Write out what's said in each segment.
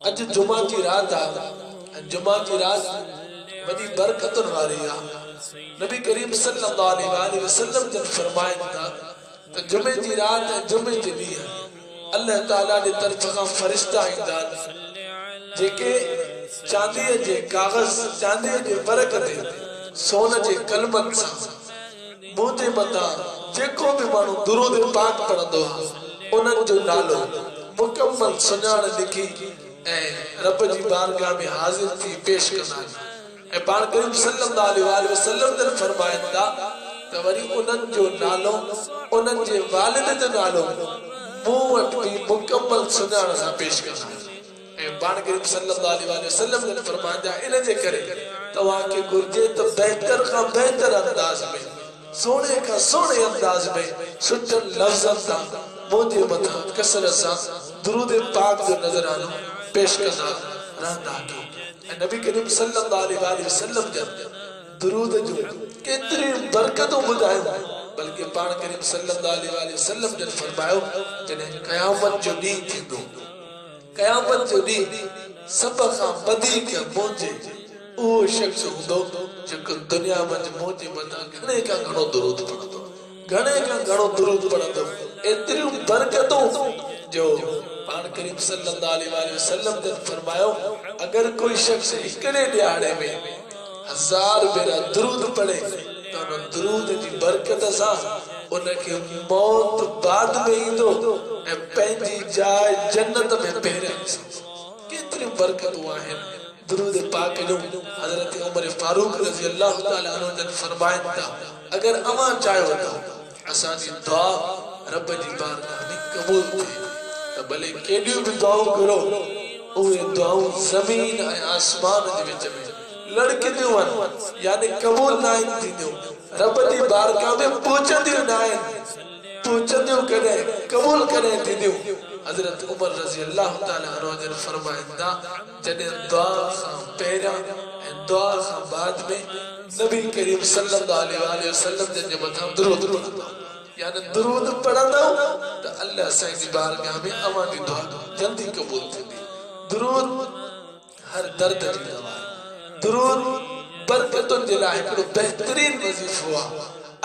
अज जुमा की रात आ जुमा की रात वडी बरकतुन वाली आ। नबी करीम सल्लल्लाहु अलैहि वसल्लम जब फरमाइन था तो जुमे की रात है जुमे के ॾींहुं अल्लाह ताला की तरफ का फरिश्ता ईंदा जेके चांदी जे कागज चांदी जे वर्क ते सोन जे कलमन सा मुझे मता जेको भी मानू दुरूद पाक पढ़ंदो उन्हनि जो नालो मुकम्मल सुञाण लिखी ए रब जी बारगाह में हाजिर थी पेश कंदा ए पाण करीम सल्लल्लाहु अलैहि वसल्लम ने फरमाया था त वरी उन्हनि जो नालो उन्हनि जे वालिद जो नालो मूं वटि भी मुकम्मल सुञाण सां पेश कंदा ए पाण करीम सल्लल्लाहु अलैहि वसल्लम ने फरमाया इन जे करे तव्हां के घुर्जे त बेहतर खां बेहतर अंदाज में सोने का सोने अंदाज में सुठन लफ्ज़न सा मुझे मथा कसरत सा दुरूद पाक जो नजरानो पेश कंदा रहंदा के नबी करीम सल्लल्लाहु अलैहि वसल्लम जब दुरूद जो केतरी बरकतों बुधायो बल्कि पाण करीम सल्लल्लाहु अलैहि वसल्लम जब फरमायो जने क़यामत जो दी थींदो क़यामत जो दी सब खां वधीक मुझे वो शख्स हुंदो जेको दुनिया में मुझे मथा घणे का घणो दुरूद पढ़ंदो घणे का घणो दुरूद पढ़ंदो एतरी बरकतों जो पाण करीम सल्लल्लाहु अलैहि वसल्लम ने फरमायो अगर कोई शख्स हिकड़े दिहाड़े में 1000 बेरा दुरूद पढ़े तो उन दुरूद की बरकत सा उनके मौत बाद में इंदो ए पंहिंजी जाय जन्नत में पहिरे केतरी बरकतूं आहिनि दुरूद पाक जो हजरत उमर फारूक रजी अल्लाह ताला अन्हु ने फरमाया था अगर अमा चाहो तो असा जी दुआ रब जी बारगाह में कबूल थे तो भले केडियो भी दुआ करो ओए दुआ जमीन और आसमान के विच में लड़के दियो यानी कबूल ना थींदियो रब जी बारगाह में पहुंचदियो ना पहुंचदियो कने कबूल करे थींदियो हजरत उमर रजी अल्लाह ताला अन्हु ने फरमाया जने दुआ खां पहरा ए दुआ खां बाद में नबी करीम सल्लल्लाहु अलैहि वसल्लम जे मथा दुरूद पढ़ंदा यानी दुरूद पढ़ंदा तो अल्लाह साईं जी बारगाह में अवां दी दुआ जल्दी कबूल थींदी दुरूद हर दर्द जी दवा दुरूद बरकतुन जे लाइ हिकड़ो बेहतरीन वजीफो आ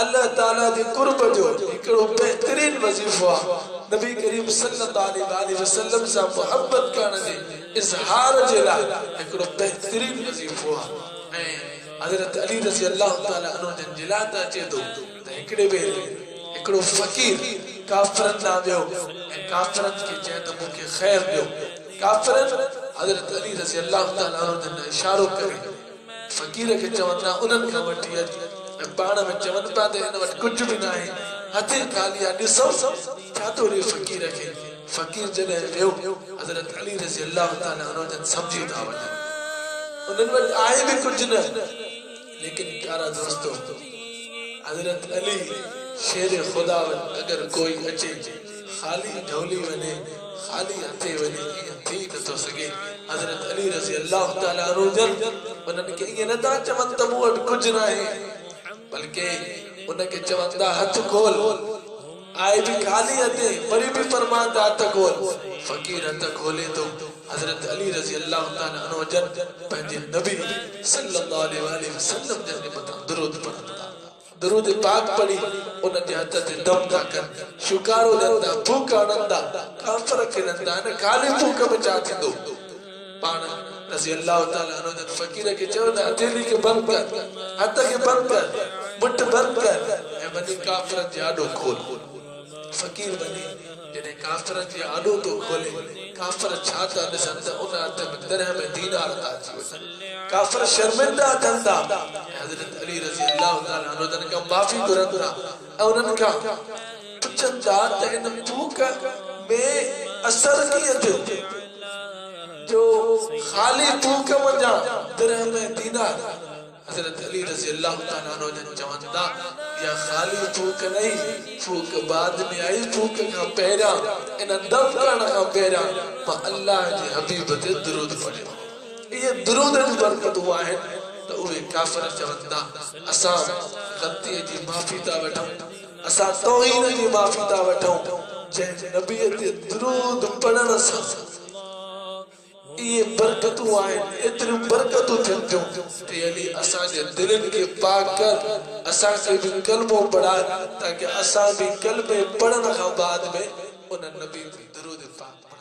अल्लाह ताला दे कुर्ब जो हिकड़ो बेहतरीन वजीफो आ नबी करीम सल्लल्लाहु अलैहि वसल्लम से मोहब्बत करण जे इजहार जे लाइ हिकड़ो बेहतरीन वजीफो आ ए हजरत अली रज़ी अल्लाह ताला अन्हु जन जिलाता चे तो हिकड़े भेरे हिकड़ो फकीर काफरन ना वियो ए काफरन के चे तो मुके खैर दियो काफरन हजरत अली रज़ी अल्लाह ताला अन्हु जन इशारो करे फकीर के चवंदा उनन का वठी ए पाण में चवन पा दे इन वट कुछ भी ना है हथे खाली ॾिसो छा तो रे फकीर के फकीर जने वियो हजरत अली रज़ी अल्लाह ताला अन्हु जन समझी था वने उनन वट आए भी कुछ न लेकिन प्यारा दोस्तों हजरत अली शेर खुदा अगर कोई अचे खाली झोली वने खाली हथे वने थी न तो सके हजरत अली रज़ी अल्लाह ताला अन्हु जन उनन के ये न ता चवन त मूं वट कुछ ना है बल्कि उनके चवंदा हथ खोल आए भी खाली हथे वरी भी फरमांदा हथ खोल फकीर हथ खोले तो हजरत अली रज़ी अल्लाह ताला अन्हु जन पंहिंजे नबी सल्लल्लाहु अलैहि वसल्लम जन मथा दुरूद पढ़ंदा दुरूद पाक पढ़ी उन जे हथ ते दम था कर शुकारो ॾींदा फूक हणंदा काफर खिलंदा न खाली फूक में छा थींदो पाण रज़ी अल्लाह ताला अन्हु जन फकीर के चवंदा हथेली के बंद कर हथ के बंद कर मुठ बंद कर ऐं वञी काफरन जे आॾो खोल फकीर वञी जॾहिं काफरन जे आॾो तो खोले काफर छा था ॾिसनि त उन हथ में दरह में दीनार था अची वञनि काफर शर्मिंदा थींदा हज़रत अली रज़ी अल्लाह ताला अन्हु जन खां माफ़ी घुरंदा ऐं उन्हनि खां पुछंदा त इन फूक में असर कीअं थियो जो खाली फूक वञा दरह में दीनार हज़रत अली रज़ी अल्लाह ताला अन्हु जन चवंदा या खाली फूक नहीं फूक बाद में आई फूक का पहरा इन दम करण का पहरा मां अल्लाह जे हबीब ते दुरूद पढ़ियो ये दुरूद जी बरकत हुआ है तो वे काफिर चवंदा असा गलती जी माफी ता वठूं असा तौहीन जी माफी ता वठूं जे नबी ते दुरूद पढ़ण सा ये बरकतूं आहिनि एतिरियूं बरकतूं थियनि थियूं ते अली असांजे दिलनि खे पाक कर असांखे भी कलमो पढ़ाए ताकि असां भी कलमे पढ़ण खां बाद में उन नबी ते दरूद पाक